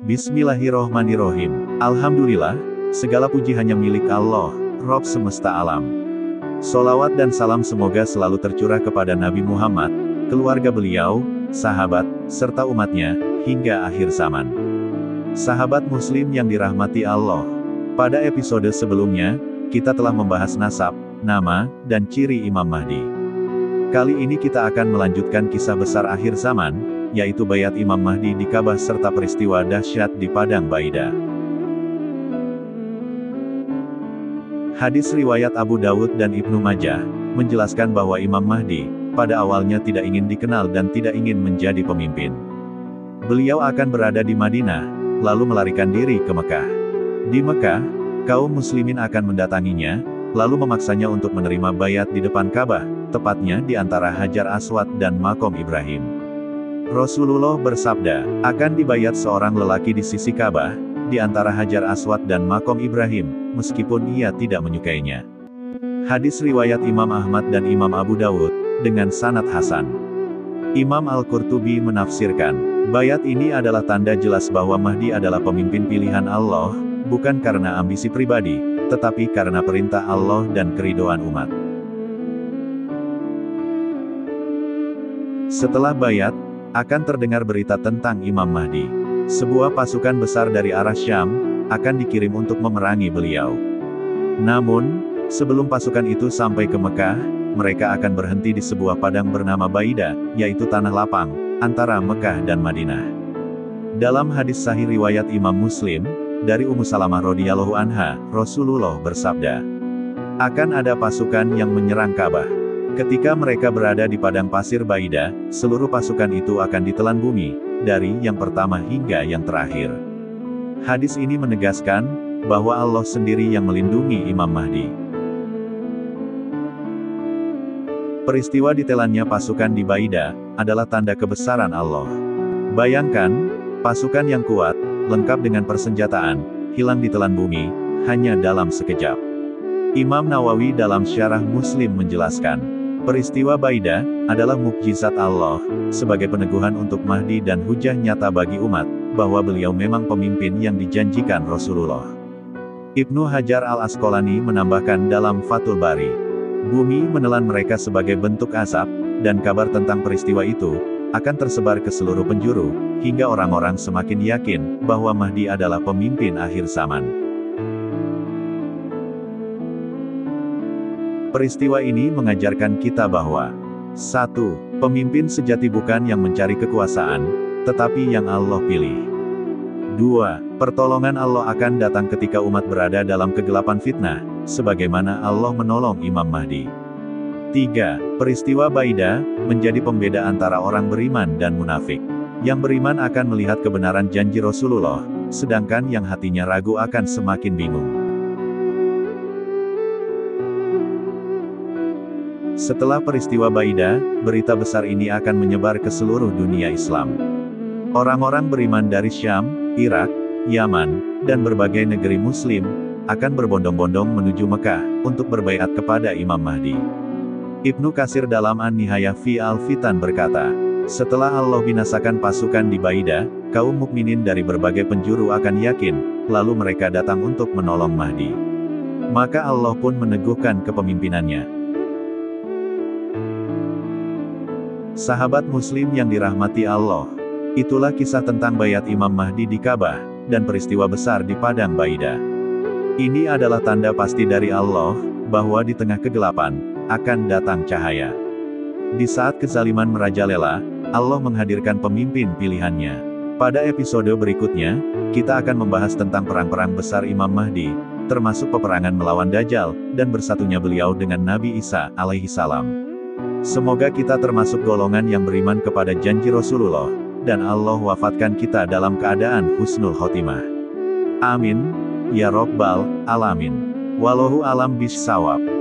Bismillahirrohmanirrohim. Alhamdulillah, segala puji hanya milik Allah, Rob semesta alam. Sholawat dan salam semoga selalu tercurah kepada Nabi Muhammad, keluarga beliau, sahabat, serta umatnya, hingga akhir zaman. Sahabat muslim yang dirahmati Allah. Pada episode sebelumnya, kita telah membahas nasab, nama, dan ciri Imam Mahdi. Kali ini kita akan melanjutkan kisah besar akhir zaman, yaitu Bayat Imam Mahdi di Ka'bah serta peristiwa dahsyat di Padang Baidah. Hadis riwayat Abu Dawud dan Ibnu Majah, menjelaskan bahwa Imam Mahdi, pada awalnya tidak ingin dikenal dan tidak ingin menjadi pemimpin. Beliau akan berada di Madinah, lalu melarikan diri ke Mekah. Di Mekah, kaum muslimin akan mendatanginya, lalu memaksanya untuk menerima bayat di depan Ka'bah, tepatnya di antara Hajar Aswad dan Makom Ibrahim. Rasulullah bersabda, akan dibayat seorang lelaki di sisi Ka'bah, di antara Hajar Aswad dan Makom Ibrahim, meskipun ia tidak menyukainya. Hadis riwayat Imam Ahmad dan Imam Abu Dawud, dengan sanad hasan. Imam Al-Qurtubi menafsirkan, bayat ini adalah tanda jelas bahwa Mahdi adalah pemimpin pilihan Allah, bukan karena ambisi pribadi, tetapi karena perintah Allah dan keridhaan umat. Setelah bayat, akan terdengar berita tentang Imam Mahdi. Sebuah pasukan besar dari arah Syam, akan dikirim untuk memerangi beliau. Namun, sebelum pasukan itu sampai ke Mekah, mereka akan berhenti di sebuah padang bernama Baidah, yaitu tanah lapang, antara Mekah dan Madinah. Dalam hadis sahih riwayat Imam Muslim, dari Ummu Salamah radhiyallahu anha, Rasulullah bersabda, akan ada pasukan yang menyerang Ka'bah. Ketika mereka berada di padang pasir Baidah, seluruh pasukan itu akan ditelan bumi, dari yang pertama hingga yang terakhir. Hadis ini menegaskan, bahwa Allah sendiri yang melindungi Imam Mahdi. Peristiwa ditelannya pasukan di Baidah, adalah tanda kebesaran Allah. Bayangkan, pasukan yang kuat, lengkap dengan persenjataan, hilang ditelan bumi, hanya dalam sekejap. Imam Nawawi dalam Syarah Muslim menjelaskan, peristiwa Baidah, adalah mukjizat Allah, sebagai peneguhan untuk Mahdi dan hujah nyata bagi umat, bahwa beliau memang pemimpin yang dijanjikan Rasulullah. Ibnu Hajar Al-Asqalani menambahkan dalam Fathul Bari, bumi menelan mereka sebagai bentuk azab, dan kabar tentang peristiwa itu, akan tersebar ke seluruh penjuru, hingga orang-orang semakin yakin, bahwa Mahdi adalah pemimpin akhir zaman. Peristiwa ini mengajarkan kita bahwa 1. Pemimpin sejati bukan yang mencari kekuasaan, tetapi yang Allah pilih. 2. Pertolongan Allah akan datang ketika umat berada dalam kegelapan fitnah, sebagaimana Allah menolong Imam Mahdi. 3. Peristiwa Baidah, menjadi pembeda antara orang beriman dan munafik. Yang beriman akan melihat kebenaran janji Rasulullah, sedangkan yang hatinya ragu akan semakin bingung. Setelah peristiwa Baidah, berita besar ini akan menyebar ke seluruh dunia Islam. Orang-orang beriman dari Syam, Irak, Yaman, dan berbagai negeri Muslim, akan berbondong-bondong menuju Mekah, untuk berbaiat kepada Imam Mahdi. Ibnu Katsir dalam An-Nihayah fi Al-Fitan berkata, setelah Allah binasakan pasukan di Baidah, kaum mukminin dari berbagai penjuru akan yakin, lalu mereka datang untuk menolong Mahdi. Maka Allah pun meneguhkan kepemimpinannya. Sahabat muslim yang dirahmati Allah, itulah kisah tentang bayat Imam Mahdi di Ka'bah, dan peristiwa besar di Padang Baidah. Ini adalah tanda pasti dari Allah, bahwa di tengah kegelapan, akan datang cahaya. Di saat kezaliman merajalela, Allah menghadirkan pemimpin pilihannya. Pada episode berikutnya, kita akan membahas tentang perang-perang besar Imam Mahdi, termasuk peperangan melawan Dajjal, dan bersatunya beliau dengan Nabi Isa alaihi salam. Semoga kita termasuk golongan yang beriman kepada janji Rasulullah, dan Allah wafatkan kita dalam keadaan husnul khotimah. Amin, ya Rabbal Alamin. Wallahu alam bishawab.